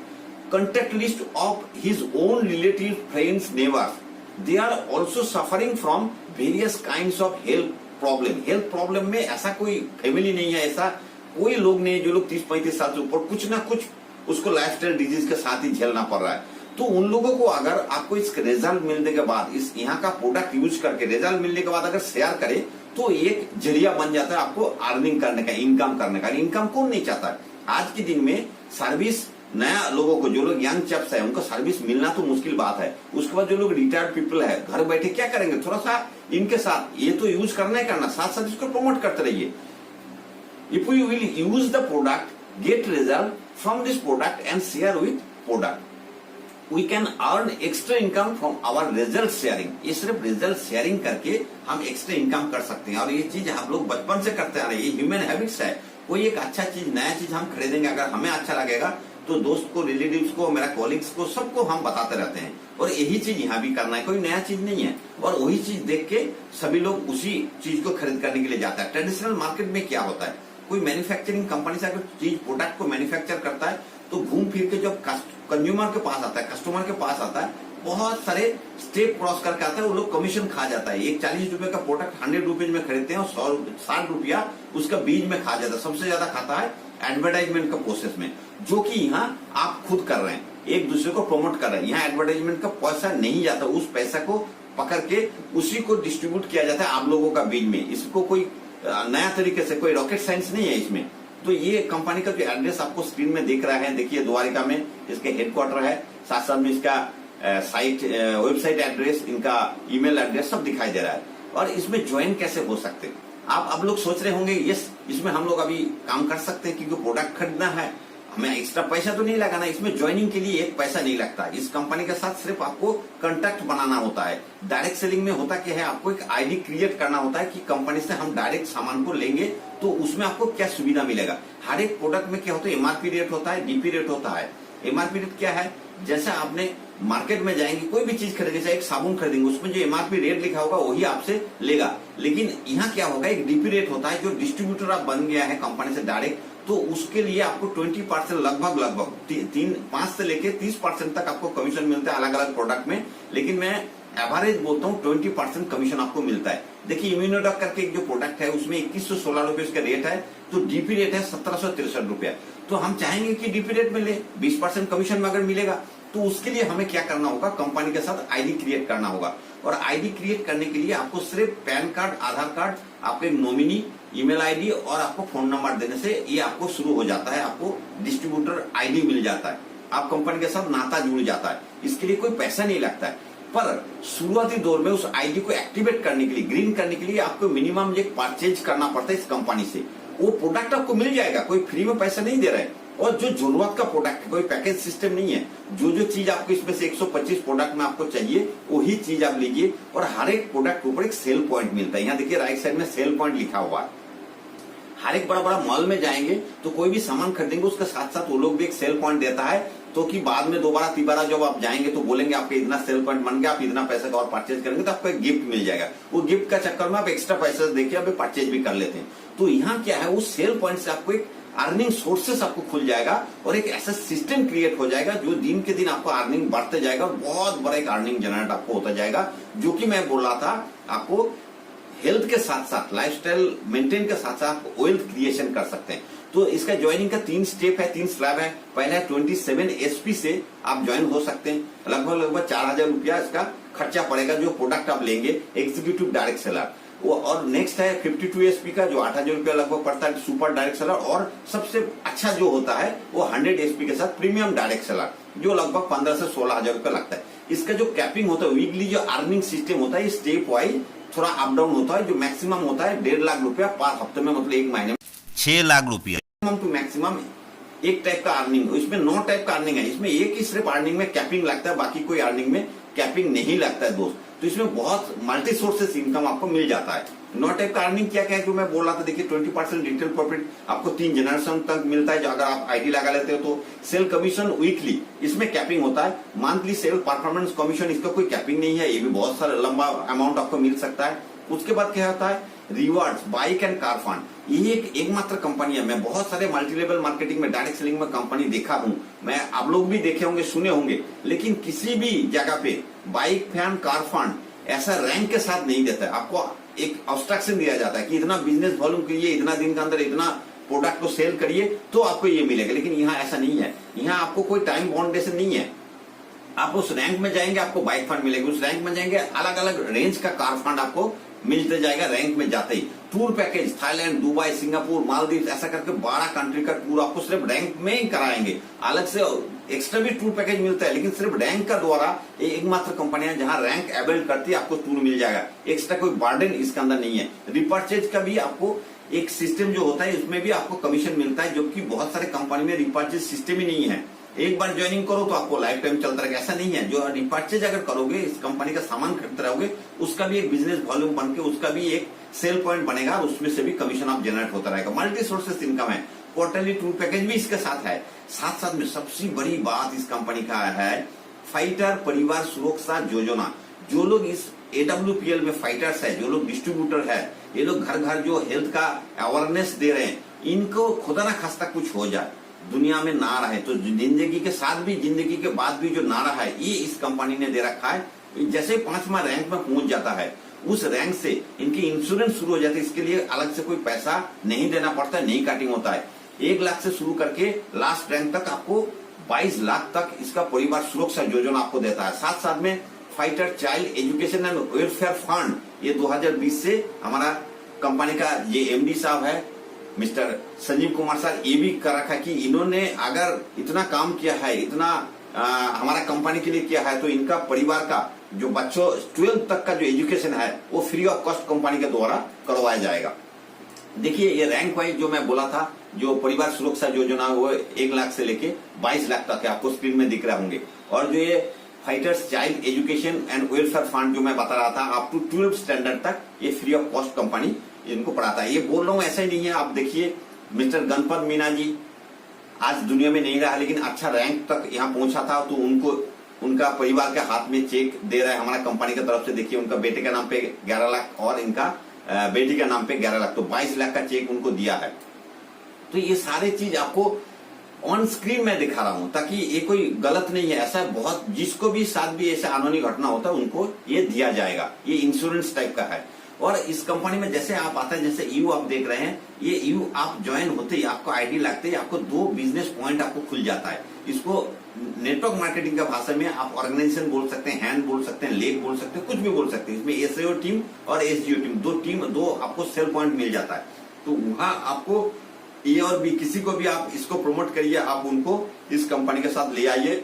A: contact list of his own relative, friends, neighbours, they are also suffering from various kind of health problem. Health problem में ऐसा कोई फैमिली नहीं है, ऐसा कोई लोग नहीं जो लोग 30-35 साल से ऊपर कुछ ना कुछ उसको लाइफस्टाइल डिजीज के साथ ही झेलना पड़ रहा है। तो उन लोगों को अगर आपको इस रिजल्ट मिलने के बाद, इस यहाँ का प्रोडक्ट यूज करके रिजल्ट मिलने के बाद अगर शेयर करे तो एक जरिया बन जाता है आपको अर्निंग करने का, इनकम करने का। इनकम कौन नहीं चाहता है? आज के दिन में सर्विस नया लोगों को, जो लोग यंग चप्स है, उनको सर्विस मिलना तो मुश्किल बात है। उसके बाद जो लोग रिटायर्ड पीपल है, घर बैठे क्या करेंगे, थोड़ा सा इनके साथ ये तो यूज करना ही करना, साथ साथ इसको प्रमोट करते रहिए। If you will use the product, get result from this product and share with product, we can earn extra income from our result sharing. ये सिर्फ रिजल्ट शेयरिंग करके हम एक्स्ट्रा इनकम कर सकते हैं। और ये चीज हम लोग बचपन से करते आ रहे हैं, ये ह्यूमन हैबिट्स है। कोई एक अच्छा चीज, नया चीज हम खरीदेंगे, अगर हमें अच्छा लगेगा तो दोस्त को, रिलेटिव्स को, मेरा कॉलिग्स को, सबको हम बताते रहते हैं। और यही चीज यहाँ भी करना है, कोई नया चीज नहीं है। और वही चीज देख के सभी लोग उसी चीज को खरीद करने के लिए जाता है। ट्रेडिशनल मार्केट में क्या होता है, कोई मैन्युफैक्चरिंग कंपनी से अगर चीज, प्रोडक्ट को मैन्युफैक्चर करता है तो घूम फिर के जब कंज्यूमर के पास आता है, कस्टमर के पास आता है, बहुत सारे स्टेप क्रॉस करके आता है, वो लोग कमीशन खा जाता है। एक 40 रुपए का प्रोडक्ट 100 रुपीज में खरीदते हैं और 60 रुपया उसका बीज में खा जाता है। सबसे ज्यादा खाता है एडवर्टाइजमेंट का प्रोसेस में, जो कि यहाँ आप खुद कर रहे हैं, एक दूसरे को प्रमोट कर रहे हैं। यहाँ एडवर्टाइजमेंट का पैसा नहीं जाता, उस पैसा को पकड़ के उसी को डिस्ट्रीब्यूट किया जाता है आप लोगों का बीज में। इसको कोई नया तरीके से, कोई रॉकेट साइंस नहीं है इसमें। तो ये कंपनी का जो एड्रेस आपको स्क्रीन में दिख रहा है, देखिए द्वारिका में इसके हेडक्वार्टर है, साथ साथ में इसका साइट, वेबसाइट एड्रेस, इनका ईमेल एड्रेस सब दिखाई दे रहा है। और इसमें ज्वाइन कैसे हो सकते हैं, आप अब लोग सोच रहे होंगे, यस इसमें हम लोग अभी काम कर सकते हैं क्योंकि प्रोडक्ट खरीदना है, हमें एक्स्ट्रा पैसा तो नहीं लगाना। इसमें ज्वाइनिंग के लिए एक पैसा नहीं लगता। इस कंपनी के साथ सिर्फ आपको कॉन्टैक्ट बनाना होता है। डायरेक्ट सेलिंग में होता क्या है, आपको एक आईडी क्रिएट करना होता है कि कंपनी से हम डायरेक्ट सामान को लेंगे तो उसमें आपको क्या सुविधा मिलेगा। हर एक प्रोडक्ट में क्या होता है, एमआरपी रेट होता है, डीपी रेट होता है। एमआरपी रेट क्या है, जैसे आपने मार्केट में जाएंगे, कोई भी चीज खरीदेंगे, जैसे एक साबुन खरीदेंगे, उसमें जो एमआरपी रेट लिखा होगा वही आपसे लेगा। लेकिन यहाँ क्या होगा, एक डीपी रेट होता है, जो डिस्ट्रीब्यूटर आप बन गया है कंपनी से डायरेक्ट, तो उसके लिए आपको 20% लगभग 5 से लेके 30% तक आपको कमीशन मिलता है अलग अलग प्रोडक्ट में। लेकिन मैं एवरेज बोलता हूँ 20% कमीशन आपको मिलता है। देखिए इम्यूनोडॉक करके एक जो प्रोडक्ट है उसमें 2116 रुपए उसका रेट है, तो डीपी रेट है 1763 रुपया। तो हम चाहेंगे कि डीपी रेट में ले, 20% कमीशन में अगर मिलेगा तो उसके लिए हमें क्या करना होगा, कंपनी के साथ आईडी क्रिएट करना होगा। और आईडी क्रिएट करने के लिए आपको सिर्फ पैन कार्ड, आधार कार्ड, आपके नॉमिनी, ईमेल आईडी और आपको फोन नंबर देने से ये आपको शुरू हो जाता है, आपको डिस्ट्रीब्यूटर आईडी मिल जाता है, आप कंपनी के साथ नाता जुड़ जाता है। इसके लिए कोई पैसा नहीं लगता है। पर शुरुआती दौर में उस आईडी को एक्टिवेट करने के लिए, ग्रीन करने के लिए आपको मिनिमम एक परचेज करना पड़ता है इस कंपनी से। वो प्रोडक्ट आपको मिल जाएगा, कोई फ्री में पैसा नहीं दे रहा है। और जो जरूरत का प्रोडक्ट है, कोई पैकेज सिस्टम नहीं है, जो चीज आपको इसमें से 125 प्रोडक्ट में आपको चाहिए वही चीज आप लीजिए। और हर एक प्रोडक्ट के ऊपर एक सेल पॉइंट मिलता है। यहाँ देखिए राइट साइड में सेल पॉइंट लिखा हुआ है। हर एक बड़ा बड़ा मॉल में जाएंगे तो कोई भी सामान खरीदेंगे उसके साथ साथ वो लोग भी एक सेल पॉइंट देता है, तो कि बाद में दोबारा तीबारा जब आप जाएंगे तो बोलेंगे आपके इतना सेल पॉइंट बन गया, आप इतना पैसे का और परचेज करेंगे तो आपको एक गिफ्ट मिल जाएगा। वो गिफ्ट का चक्कर में आप एक्स्ट्रा पैसे देके आप परचेज भी कर लेते हैं। तो यहाँ क्या है, उस सेल पॉइंट से आपको एक अर्निंग सोर्सेस आपको खुल जाएगा और एक ऐसा सिस्टम क्रिएट हो जाएगा जो दिन के दिन आपको अर्निंग बढ़ते जाएगा और बहुत बड़ा एक अर्निंग जनरेट आपको होता जाएगा। जो कि मैं बोल रहा था, आपको हेल्थ के साथ साथ, लाइफस्टाइल मेंटेन के साथ साथ वेल्थ क्रिएशन कर सकते हैं। तो इसका ज्वाइनिंग का 3 स्टेप है, 3 स्लैब है। पहला है 27 SP से आप ज्वाइन हो सकते हैं। लगभग 4000 रुपया इसका खर्चा पड़ेगा जो प्रोडक्ट आप लेंगे, एग्जीक्यूटिव डायरेक्ट सेलर वो। और नेक्स्ट है 52 SP का जो 8000 रुपया लगभग पड़ता है, सुपर डायरेक्ट सेलर। और सबसे अच्छा जो होता है वो 100 SP के साथ प्रीमियम डायरेक्ट सेलर, जो लगभग 15 से 16 हजार रुपया लगता है। इसका जो कैपिंग होता है, वीकली जो अर्निंग सिस्टम होता है, स्टेप वाइज थोड़ा अप डाउन होता है। जो मैक्सिमम होता है 1.5 लाख रुपया पर हफ्ते में, मतलब एक महीने में 6 लाख रुपया टू मैक्सिमम एक टाइप का अर्निंग। इसमें 9 टाइप का अर्निंग है। इसमें एक ही सिर्फ अर्निंग में कैपिंग लगता है, बाकी कोई अर्निंग में कैपिंग नहीं लगता है दोस्त। तो इसमें बहुत मल्टी सोर्सेस इनकम आपको मिल जाता है। 9 टाइप का अर्निंग क्या क्या है जो मैं बोल रहा था, देखिए 20% रिटेल प्रॉफिट आपको 3 जनरेशन तक मिलता है जो अगर आप आईडी लगा लेते हो तो। सेल कमीशन वीकली, इसमें कैपिंग होता है। मंथली सेल परफॉर्मेंस कमीशन, इसका कोई कैपिंग नहीं है, ये भी बहुत सारा लंबा अमाउंट आपको मिल सकता है। उसके बाद क्या होता है, rewards, bike and car fund. ये एकमात्र कंपनी है, मैं बहुत सारे मल्टी लेवल मार्केटिंग में, डायरेक्ट सेलिंग में कंपनी देखा हूं, मैं आप लोग भी देखे होंगे, सुने होंगे, लेकिन किसी भी जगह पे बाइक फैन, कार फंड ऐसा रैंक के साथ नहीं देता है। आपको एक ऑब्स्ट्रक्शन दिया जाता है कि इतना बिजनेस वॉल्यूम करिए, इतना दिन के अंदर इतना प्रोडक्ट को सेल करिए तो आपको ये मिलेगा। लेकिन यहाँ ऐसा नहीं है, यहाँ आपको कोई टाइम बाउंडेशन नहीं है। आप उस रैंक में जाएंगे आपको बाइक फंड मिलेगा, उस रैंक में जाएंगे अलग अलग रेंज का कार फंड आपको मिलते जाएगा रैंक में जाते ही। Tour package Thailand, Dubai, Singapore, Maldives, ऐसा करके 12 कंट्री का टूर आपको सिर्फ रैंक में ही कराएंगे। अलग से एक्स्ट्रा भी टूर पैकेज मिलता है, लेकिन सिर्फ रैंक का द्वारा एकमात्र कंपनी है जहां रैंक अवेल करती है, आपको टूर मिल जाएगा। एक्स्ट्रा कोई बर्डन इसके अंदर नहीं है। रिपर्चेज का भी आपको एक सिस्टम जो होता है, उसमें भी आपको कमीशन मिलता है, जो कि बहुत सारे कंपनी में रिपर्चेज सिस्टम ही नहीं है। एक बार ज्वाइनिंग करो तो आपको लाइफ टाइम चलता रहेगा, ऐसा नहीं है। जो रिपर्चेज अगर करोगे, इस कंपनी का सामान खरीदते रहोगे, उसका भी एक बिजनेस वॉल्यूम बन के उसका भी एक सेल पॉइंट बनेगा, और उसमें से भी कमीशन आप जनरेट होता रहेगा। मल्टी सोर्सेस इनकम है। क्वार्टरली टूर पैकेज भी इसके साथ है। साथ साथ में सबसे बड़ी बात इस कंपनी का है फाइटर परिवार सुरक्षा योजना। जो लोग इस AWPL में फाइटर्स है, जो लोग डिस्ट्रीब्यूटर है, ये लोग घर घर जो हेल्थ का अवेयरनेस दे रहे हैं, इनको खुदा ना खास्ता कुछ हो जाए, दुनिया में ना रहे, तो जिंदगी के साथ भी जिंदगी के बाद भी जो नारा है, ये इस कंपनी ने दे रखा है। जैसे 5वां रैंक में पहुंच जाता है, उस रैंक से इनकी इंश्योरेंस शुरू हो जाती है। इसके लिए अलग से कोई पैसा नहीं देना पड़ता है, नहीं काटिंग होता है। 1 लाख से शुरू करके लास्ट रैंक तक आपको 22 लाख तक इसका परिवार सुरक्षा योजना आपको देता है। साथ साथ में fighter child education and welfare fund, ये 2020 से हमारा कंपनी का ये MD साहब है मिस्टर संजीव कुमार सर, ये भी कर रखा कि इन्होंने अगर इतना काम किया है, इतना हमारा कंपनी के लिए किया है, तो इनका परिवार का जो बच्चों 12th तक का जो एजुकेशन है, वो फ्री ऑफ कॉस्ट कंपनी के द्वारा करवाया जाएगा। देखिए, ये रैंक वाइज जो मैं बोला था, जो परिवार सुरक्षा योजना, वो 1 लाख से लेके 22 लाख तक है, आपको स्क्रीन में दिख रहे होंगे। और जो ये fighters child education and welfare fund जो मैं बता रहा था, अप टू 12th स्टैंडर्ड तक ये फ्री ऑफ कॉस्ट कंपनी इनको पढ़ाता है। ये बोल रहा हूँ ऐसा ही नहीं है। आप देखिए, मिस्टर गणपत मीना जी आज दुनिया में नहीं रहा, लेकिन अच्छा रैंक तक यहाँ पहुंचा था, तो उनको उनका परिवार के हाथ में चेक दे रहा है हमारा कंपनी की तरफ से। देखिए, उनका बेटे का नाम पे 11 लाख और इनका बेटी का नाम पे 11 लाख, तो 22 लाख का चेक उनको दिया है। तो ये सारे चीज आपको ऑन स्क्रीन में दिखा रहा हूं, ताकि ये कोई गलत नहीं है। ऐसा बहुत जिसको भी साथ भी ऐसा अनहोनी घटना होता है, उनको ये दिया जाएगा। ये इंश्योरेंस टाइप का है। और इस कंपनी में जैसे आप आता है, जैसे यू आप देख रहे हैं, ये यू आप ज्वाइन होते ही आपको ID लगते ही आपको 2 बिजनेस पॉइंट आपको खुल जाता है। इसको नेटवर्क मार्केटिंग का भाषा में आप ऑर्गेनाइजेशन बोल सकते हैं, हैंड बोल सकते हैं, लेग बोल सकते हैं, कुछ भी बोल सकते हैं। इसमें SAO टीम और SGO टीम, दो आपको सेल पॉइंट मिल जाता है। तो वहां आपको ए और बी किसी को भी आप इसको प्रमोट करिए, आप उनको इस कंपनी के साथ ले आइए।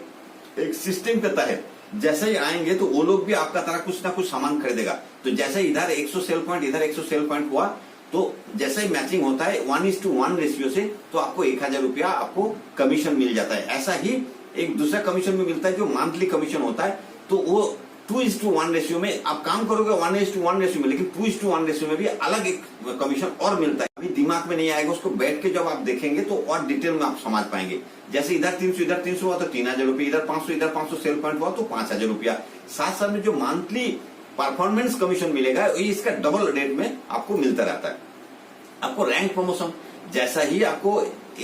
A: एक सिस्टम के तहत जैसे ही आएंगे तो वो लोग भी आपका तरह कुछ ना कुछ सामान खरीदेगा। तो जैसे इधर 100 सेल पॉइंट, इधर 100 सेल पॉइंट हुआ, तो जैसे ही मैचिंग होता है 1:1 रेशियो से, तो आपको 1000 रुपया आपको कमीशन मिल जाता है। ऐसा ही एक दूसरा कमीशन भी मिलता है जो मंथली कमीशन होता है, तो वो 2:1 रेशियो में आप काम करोगे, 1:1 रेशियो में, लेकिन 2:1 रेशियो में भी अलग एक कमीशन और मिलता है। अभी दिमाग में नहीं आएगा, उसको बैठ के जब आप देखेंगे तो और डिटेल में आप समझ पाएंगे। जैसे इधर 300 इधर 300 हुआ तो 3000 रुपये, इधर 500 इधर 500 सेल पॉइंट हुआ तो 5000 रुपया। साथ साथ में जो मंथली परफॉर्मेंस कमीशन मिलेगा, इसका डबल रेट में आपको मिलता रहता है। आपको रैंक प्रमोशन, जैसा ही आपको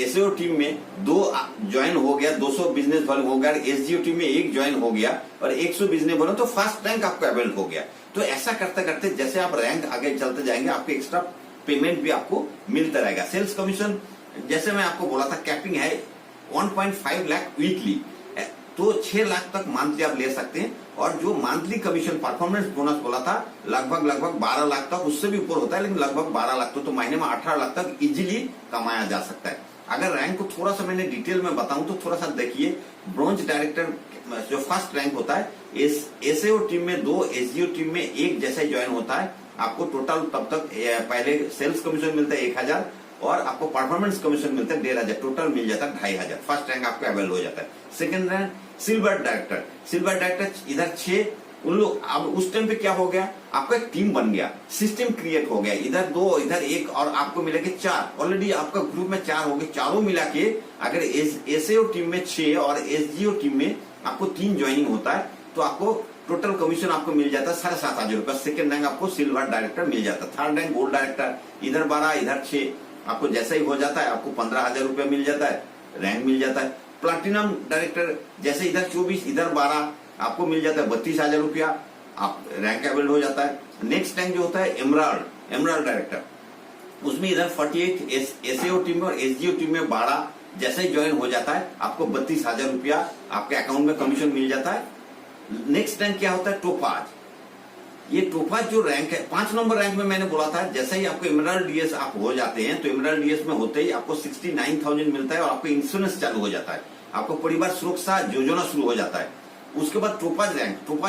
A: SAO टीम में 2 ज्वाइन हो गया, 200 बिजनेस वॉल्यूम हो गया, SGO टीम में 1 ज्वाइन हो गया और 100 बिजनेस वॉल्यूम, तो फर्स्ट रैंक आपको अवेल हो गया। तो ऐसा करते करते जैसे आप रैंक आगे चलते जाएंगे, आपको एक्स्ट्रा पेमेंट भी आपको मिलता रहेगा। सेल्स कमीशन जैसे मैं आपको बोला था, कैपिंग है 1.5 लाख वीकली, तो 6 लाख तक मंथली आप ले सकते हैं। और जो मंथली कमीशन परफॉर्मेंस बोनस बोला था, लगभग 12 लाख तक, उससे भी ऊपर होता है, लेकिन लगभग 12 लाख तो महीने में 18 लाख तक इजीली कमाया जा सकता है। अगर रैंक को थोड़ा सा मैंने डिटेल में बताऊं तो थोड़ा सा देखिए, ब्रॉन्ज डायरेक्टर जो फर्स्ट रैंक होता है, SAO टीम में 2, SGO टीम में 1 जैसा ज्वाइन होता है, आपको टोटल तब तक पहले सेल्स कमीशन मिलता है 1000 और आपको परफॉर्मेंस कमीशन मिलता है 1500, टोटल मिल जाता है 2500। फर्स्ट रैंक आपको अवेल हो जाता है। सेकंड रैंक सिल्वर डायरेक्टर इधर 6 उन लोग। अब उस टाइम पे क्या हो गया, आपका एक टीम बन गया, सिस्टम क्रिएट हो गया, इधर 2 इधर 1 और आपको मिलेगा 4। ऑलरेडी आपका ग्रुप में 4 हो गए। चारों मिला के अगर SAO टीम में 6 और SGO टीम में आपको 3 ज्वाइनिंग होता है, तो आपको टोटल कमीशन आपको मिल जाता है 7500 रुपया। सेकंड रैंक आपको सिल्वर डायरेक्टर मिल जाता है। थर्ड रैंक गोल्ड डायरेक्टर, इधर 12 इधर 6, आपको जैसा ही हो जाता है आपको 15000 रुपया मिल जाता है, रैंक मिल जाता है। प्लैटिनम डायरेक्टर जैसे इधर 24 इधर 12, आपको मिल जाता है 32000 रुपया, आप रैंक अवेल हो जाता है। नेक्स्ट रैंक जो होता है एमराल्ड डायरेक्टर, उसमें इधर 48 SAO टीम में और SGO टीम में 12 जैसे ही ज्वाइन हो जाता है, आपको 32000 रुपया आपके अकाउंट में कमीशन मिल जाता है। नेक्स्ट रैंक क्या होता है, ये टोपाज जो रैंक है 5 नंबर रैंक में मैंने बोला था, जैसे ही आपको एमराल्ड डीएस आप हो जाते हैं तो एमराल्ड डीएस में होते ही आपको 69,000 मिलता है और आपको इंश्योरेंस चालू हो जाता है, आपको परिवार सुरक्षा योजना शुरू हो जाता है। उसके बाद टोपाज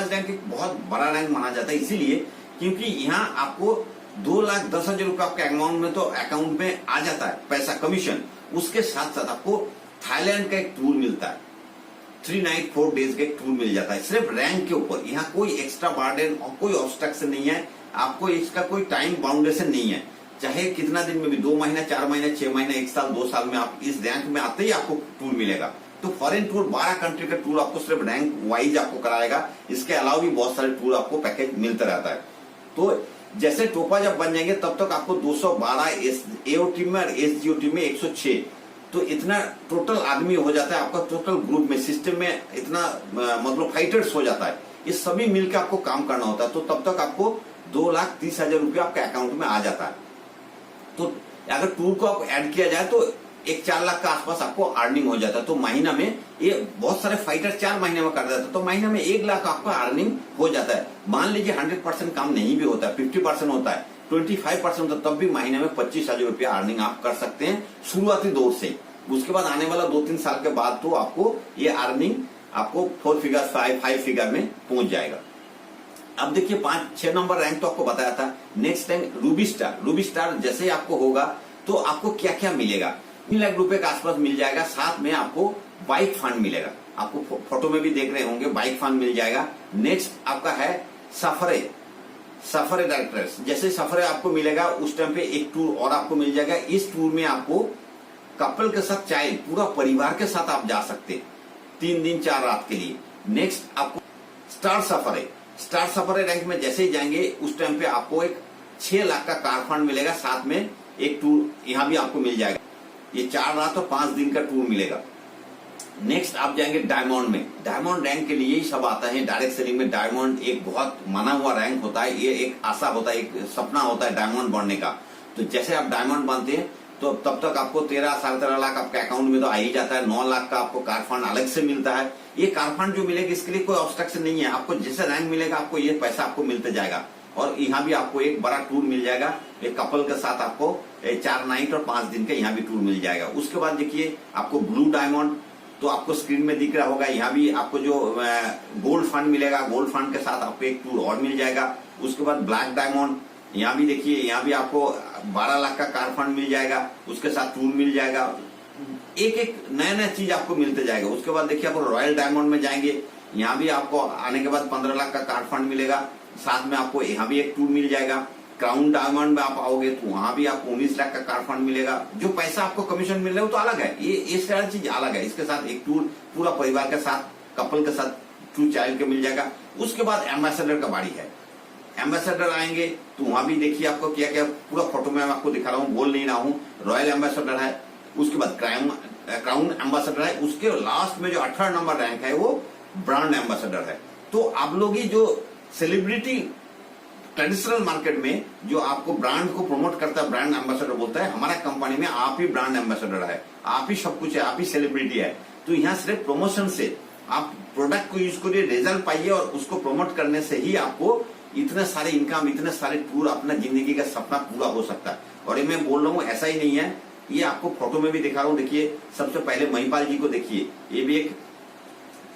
A: रैंक एक बहुत बड़ा रैंक माना जाता है, इसीलिए क्योंकि यहाँ आपको 2,10,000 रुपए आपके अकाउंट में आ जाता है पैसा कमीशन। उसके साथ साथ आपको थाईलैंड का एक टूर मिलता है, 3 नाइट 4 डेज का एक टूर मिल जाता है सिर्फ रैंक के ऊपर। यहाँ कोई एक्स्ट्रा बर्डन और कोई ऑब्स्ट्रक्शन नहीं है, आपको इसका कोई टाइम बाउंडेशन नहीं है, चाहे कितना दिन में भी 2 महीना 4 महीना 6 महीना 1 साल 2 साल में आप इस रैंक में आते ही आपको टूर मिलेगा। तो फॉरेन टूर 12 कंट्री का टूर आपको सिर्फ रैंक वाइज आपको कराएगा, इसके अलावा भी बहुत सारे टूर आपको पैकेज मिलता रहता है। तो जैसे टोपा जब बन जाएंगे तब तक आपको 212 एओटी में और एसजीओटी में 106, तो इतना टोटल आदमी हो जाता है आपका टोटल ग्रुप में सिस्टम में, इतना मतलब फाइटर्स हो जाता है। इस सभी मिलकर आपको काम करना होता है, तो तब तक आपको 2,30,000 रुपया आपके अकाउंट में आ जाता है। तो अगर टूर को आप ऐड किया जाए तो 4 लाख का आसपास आपको अर्निंग हो जाता है। तो महीना में ये बहुत सारे फाइटर 4 महीने में कर देते हैं, तो महीना में 1 लाख आपका अर्निंग हो जाता है। मान लीजिए 100% काम नहीं भी होता है, 50% होता है, 25% होता, तब भी महीने में 25,000 रुपया अर्निंग आप कर सकते हैं शुरुआती दौर से। उसके बाद आने वाला 2-3 साल के बाद तो आपको ये अर्निंग आपको 4 फिगर 5 फिगर में पहुंच जाएगा। अब देखिए 5-6 नंबर रैंक तो आपको बताया था। नेक्स्ट रैंक रूबी स्टार जैसे ही आपको होगा तो आपको क्या क्या मिलेगा, 3 लाख रुपए के आसपास मिल जाएगा। साथ में आपको बाइक फंड मिलेगा, आपको फोटो में भी देख रहे होंगे, बाइक फंड मिल जाएगा। नेक्स्ट आपका है सफरे डायरेक्टर्स, जैसे सफरे आपको मिलेगा उस टाइम पे एक टूर और आपको मिल जाएगा। इस टूर में आपको कपल के साथ चाइल्ड पूरा परिवार के साथ आप जा सकते 3 दिन 4 रात के लिए। नेक्स्ट आपको स्टार सफरे रैंक में जैसे ही जाएंगे उस टाइम पे आपको एक 6 लाख का कार फंड मिलेगा, साथ में एक टूर यहाँ भी आपको मिल जाएगा। ये 4 रात और 5 दिन का टूर मिलेगा। नेक्स्ट आप जाएंगे डायमंड में। डायमंड रैंक के लिए ही सब आता है। डायरेक्ट सेलिंग में डायमंड एक बहुत माना हुआ रैंक होता है, ये एक आशा होता है, एक सपना होता है डायमंड बनने का। तो जैसे आप डायमंड बनते हैं तो तब तक आपको 13-13.5 लाख आपके अकाउंट में तो आ ही जाता है। 9 लाख का आपको कार फंड अलग से मिलता है। ये कार फंड जो मिलेगा इसके लिए कोई ऑब्स्ट्रक्शन नहीं है, आपको जैसे रैंक मिलेगा आपको ये पैसा आपको मिलते जाएगा। और यहाँ भी आपको एक बड़ा टूर मिल जाएगा, एक कपल के साथ आपको 4 नाइट और 5 दिन का यहाँ भी टूर मिल जाएगा। उसके बाद देखिए आपको ब्लू डायमंड, तो आपको स्क्रीन में दिख रहा होगा, यहाँ भी आपको जो गोल्ड फंड मिलेगा, गोल्ड फंड के साथ आपको एक टूर और मिल जाएगा। उसके बाद ब्लैक डायमंड, यहाँ भी देखिए, यहाँ भी आपको 12 लाख का कार फंड मिल जाएगा, उसके साथ टूर मिल जाएगा। एक नया चीज आपको मिलते जाएगा। उसके बाद देखिए आप रॉयल डायमंड में जाएंगे, यहाँ भी आपको आने के बाद 15 लाख का कार फंड मिलेगा, साथ में आपको यहाँ भी एक टूर मिल जाएगा। क्राउन डायमंड में आप आओगे तो वहां भी आपको 19 लाख का कार फंड मिलेगा। जो पैसा आपको कमीशन मिल रहा है वो तो अलग है, ये सारी चीज अलग है। इसके साथ एक टूर पूरा परिवार के साथ, कपल के साथ टूर चाइल्ड के मिल जाएगा। उसके बाद एम्बेसडर का बारी है। एम्बेसडर आएंगे तो वहां भी देखिए आपको क्या क्या, पूरा फोटो में आपको दिखा रहा हूँ, बोल नहीं रहा हूँ। रॉयल एम्बेसडर है, उसके बाद क्राउन एम्बेसडर है, उसके लास्ट में जो 18 नंबर रैंक है वो ब्रांड एम्बेसडर है। तो आप लोग ही जो सेलिब्रिटी ट्रेडिशनल मार्केट में जो आपको ब्रांड को प्रमोट करता है, ब्रांड एम्बेसडर बोलता है। हमारा कंपनी में आप ही ब्रांड एम्बेसडर है, आप ही सब कुछ है, आप ही सेलिब्रिटी है। तो यहाँ सिर्फ प्रमोशन से आप प्रोडक्ट को यूज करिए, रिजल्ट पाइए, और उसको प्रमोट करने से ही आपको इतने सारे इनकम, इतने सारे टूर, अपना जिंदगी का सपना पूरा हो सकता है। और ये मैं बोल रहा हूँ ऐसा ही नहीं है, ये आपको फोटो में भी दिखा रहा हूँ। देखिए सबसे पहले महिपाल जी को देखिए, ये भी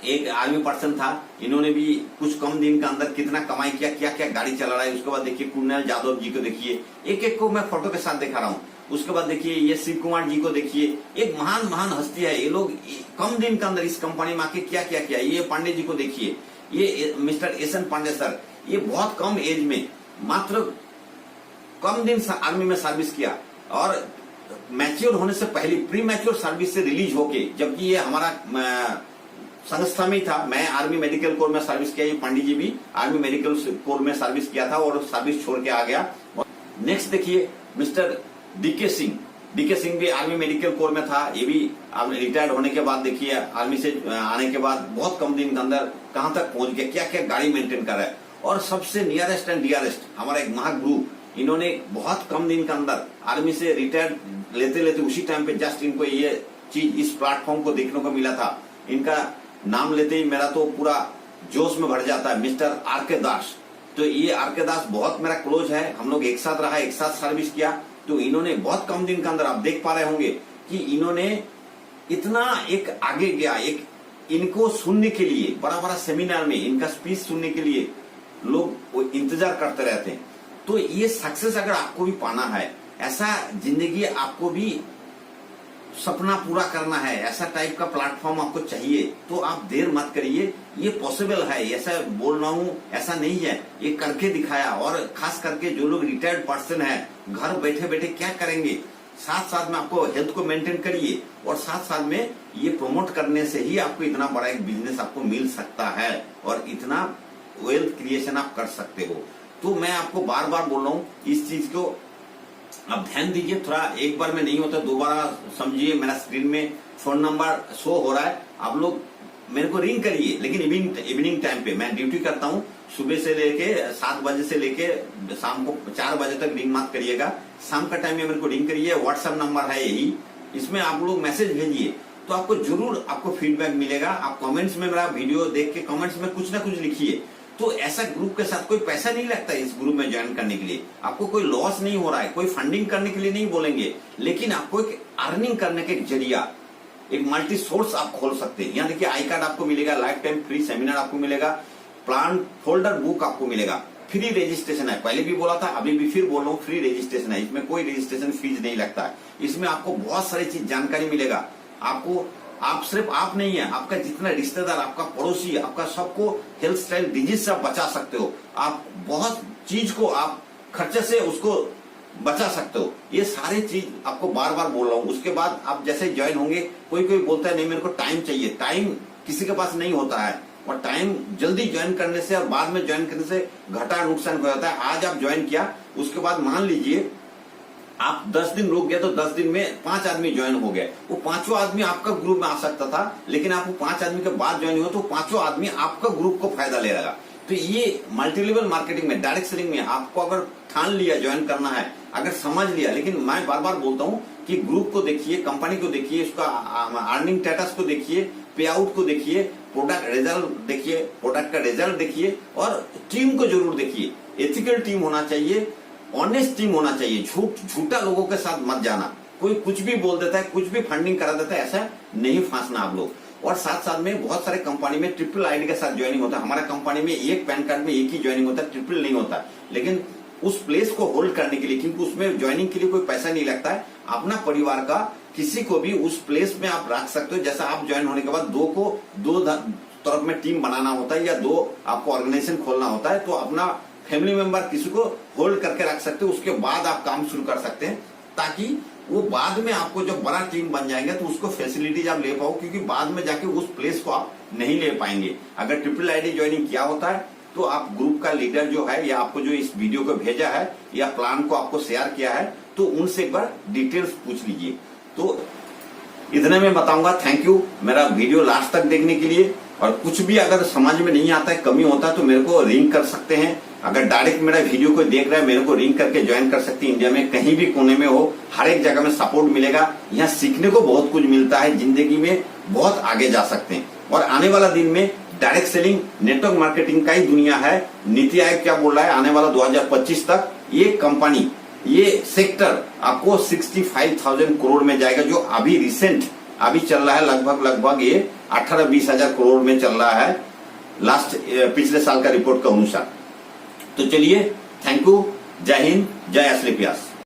A: एक आर्मी पर्सन था, इन्होंने भी कुछ कम दिन के अंदर कितना कमाई किया, क्या क्या गाड़ी चला रहा है। उसके बाद देखिए कुणाल यादव जी को देखिए, एक को मैं फोटो के साथ दिखा रहा हूँ। उसके बाद देखिए ये शिव कुमार जी को देखिए, एक महान हस्ती है। ये लोग कम दिन के अंदर इस कंपनी में आके क्या क्या किया। ये पांडे जी को देखिए, ये मिस्टर एस.एन. पांडे सर, ये बहुत कम एज में, मात्र कम दिन आर्मी में सर्विस किया, और मैच्योर होने से पहले प्री मैच्योर सर्विस से रिलीज होके, जबकि ये हमारा संस्था में ही था। मैं आर्मी मेडिकल कोर में सर्विस किया, ये पंडित जी भी आर्मी मेडिकल कोर में सर्विस किया था और सर्विस छोड़ के आ गया। नेक्स्ट देखिए मिस्टर डीके सिंह भी आर्मी मेडिकल कोर में था। ये भी रिटायर्ड होने के बाद देखिए, आर्मी से आने के बाद बहुत कम दिन के अंदर कहां तक पहुंच गया, क्या क्या गाड़ी मेंटेन कर रहा है। और सबसे नियरेस्ट एंड डियरेस्ट हमारा एक महागुरु, इन्होंने बहुत कम दिन के अंदर आर्मी से रिटायर्ड लेते उसी टाइम पे जस्ट इनको ये चीज, इस प्लेटफॉर्म को देखने को मिला था। इनका नाम लेते ही मेरा तो पूरा जोश में भर जाता है। Mister R K. दास, तो ये आर के दास बहुत मेरा क्लोज है, हम लोग एक साथ रहा, एक साथ सर्विस किया। तो इन्होंने बहुत कम दिन के अंदर आप देख पा रहे होंगे कि इन्होंने इतना एक आगे गया, एक इनको सुनने के लिए बड़ा बड़ा सेमिनार में इनका स्पीच सुनने के लिए लोग इंतजार करते रहते हैं। तो ये सक्सेस अगर आपको भी पाना है, ऐसा जिंदगी आपको भी सपना पूरा करना है, ऐसा टाइप का प्लेटफॉर्म आपको चाहिए, तो आप देर मत करिए। ये पॉसिबल है, ऐसा बोल रहा हूँ ऐसा नहीं है, ये करके दिखाया। और खास करके जो लोग रिटायर्ड पर्सन है, घर बैठे बैठे क्या करेंगे, साथ साथ में आपको हेल्थ को मेंटेन करिए और साथ साथ में ये प्रमोट करने से ही आपको इतना बड़ा एक बिजनेस आपको मिल सकता है और इतना वेल्थ क्रिएशन आप कर सकते हो। तो मैं आपको बार बार बोल रहा हूँ इस चीज को आप ध्यान दीजिए। थोड़ा एक बार में नहीं होता, दोबारा समझिए। मेरा स्क्रीन में फोन नंबर शो हो रहा है, आप लोग मेरे को रिंग करिए, लेकिन इवनिंग टाइम पे मैं ड्यूटी करता हूँ। सुबह से लेके 7 बजे से लेके शाम को 4 बजे तक रिंग मत करिएगा, शाम का टाइम में मेरे को रिंग करिए। व्हाट्सएप नंबर है यही, इसमें आप लोग मैसेज भेजिए तो आपको जरूर आपको फीडबैक मिलेगा। आप कमेंट्स में मेरा वीडियो देख के कमेंट्स में कुछ ना कुछ लिखिए। तो ऐसा ग्रुप के साथ कोई पैसा नहीं लगता है, इस ग्रुप में ज्वाइन करने के लिए आपको कोई लॉस नहीं हो रहा है, कोई फंडिंग करने के लिए नहीं बोलेंगे, लेकिन आपको एक अर्निंग करने का एक जरिया, एक मल्टी सोर्स आप खोल सकते हैं। यहाँ देखिए आई कार्ड आपको मिलेगा, लाइफ टाइम फ्री सेमिनार आपको मिलेगा, प्लान फोल्डर बुक आपको मिलेगा, फ्री रजिस्ट्रेशन है। पहले भी बोला था, अभी भी फिर बोल रहा हूँ, फ्री रजिस्ट्रेशन है, इसमें कोई रजिस्ट्रेशन फीस नहीं लगता है। इसमें आपको बहुत सारी चीज जानकारी मिलेगा। आपको आप सिर्फ आप नहीं है, आपका जितना रिश्तेदार, आपका पड़ोसी, आपका सबको हेल्थ स्टाइल डिजीज से आप बचा सकते हो। आप बहुत चीज को आप खर्चे से उसको बचा सकते हो। ये सारी चीज आपको बार बार बोल रहा हूँ। उसके बाद आप जैसे ज्वाइन होंगे, कोई कोई बोलता है नहीं मेरे को टाइम चाहिए, टाइम किसी के पास नहीं होता है। और टाइम जल्दी ज्वाइन करने से और बाद में ज्वाइन करने से घाटा नुकसान हो जाता है। आज आप ज्वाइन किया, उसके बाद मान लीजिए आप 10 दिन रुक गए तो 10 दिन में 5 आदमी ज्वाइन हो गए, वो 5वां आदमी आपका ग्रुप में आ सकता था, लेकिन आप 5 आदमी के बाद ज्वाइन हुए तो 5वां आदमी आपका ग्रुप को फायदा ले रहेगा। तो ये मल्टी लेवल मार्केटिंग में, डायरेक्ट सेलिंग में आपको अगर ठान लिया ज्वाइन करना है, अगर समझ लिया, लेकिन मैं बार बार बोलता हूँ कि ग्रुप को देखिए, कंपनी को देखिए, उसका अर्निंग स्टेटस को देखिए, पे आउट को देखिए, प्रोडक्ट रिजल्ट देखिए, प्रोडक्ट का रिजल्ट देखिए और टीम को जरूर देखिए। एथिकल टीम होना चाहिए, ऑनेस्ट टीम होना चाहिए। झूठा लोगों के साथ मत जाना। कोई कुछ भी बोल देता है, कुछ भी फंडिंग करा देता है, ऐसा नहीं फंसना आप लोग। और साथ साथ में बहुत सारे कंपनी में ट्रिपल आईडी के साथ ज्वाइनिंग होता है। हमारा कंपनी में एक पैन कार्ड में एक ही ज्वाइनिंग होता है, ट्रिपल नहीं होता। लेकिन उस प्लेस को होल्ड करने के लिए, क्योंकि उसमें ज्वाइनिंग के लिए कोई पैसा नहीं लगता है, अपना परिवार का किसी को भी उस प्लेस में आप रख सकते हो। जैसा आप ज्वाइन होने के बाद दो तरफ में टीम बनाना होता है या 2 आपको ऑर्गेनाइजेशन खोलना होता है, तो अपना फैमिली मेंबर किसी को होल्ड करके रख सकते हो। उसके बाद आप काम शुरू कर सकते हैं, ताकि वो बाद में आपको जब बड़ा टीम बन जाएंगे तो उसको फैसिलिटीज आप ले पाओ, क्योंकि बाद में जाके उस प्लेस को आप नहीं ले पाएंगे। अगर ट्रिपल आईडी ज्वाइनिंग किया होता है तो आप ग्रुप का लीडर जो है, या आपको जो इस वीडियो को भेजा है या प्लान को आपको शेयर किया है, तो उनसे एक बार डिटेल्स पूछ लीजिए। तो इतने में बताऊंगा। थैंक यू मेरा वीडियो लास्ट तक देखने के लिए। और कुछ भी अगर समझ में नहीं आता है, कमी होता है, तो मेरे को रिंग कर सकते हैं। अगर डायरेक्ट मेरा वीडियो को देख रहे हैं, मेरे को रिंग करके ज्वाइन कर सकते हैं। इंडिया में कहीं भी कोने में हो, हर एक जगह में सपोर्ट मिलेगा। यहाँ सीखने को बहुत कुछ मिलता है, जिंदगी में बहुत आगे जा सकते हैं। और आने वाला दिन में डायरेक्ट सेलिंग, नेटवर्क मार्केटिंग का ही दुनिया है। नीति आयोग क्या बोल रहा है, आने वाला 2025 तक ये कंपनी, ये सेक्टर आपको 65,000 करोड़ में जाएगा। जो अभी रिसेंट अभी चल रहा है, लगभग ये 18-20 हजार करोड़ में चल रहा है, लास्ट पिछले साल का रिपोर्ट के अनुसार। तो चलिए, थैंक यू, जय हिंद, जय एस्क्लेपियस।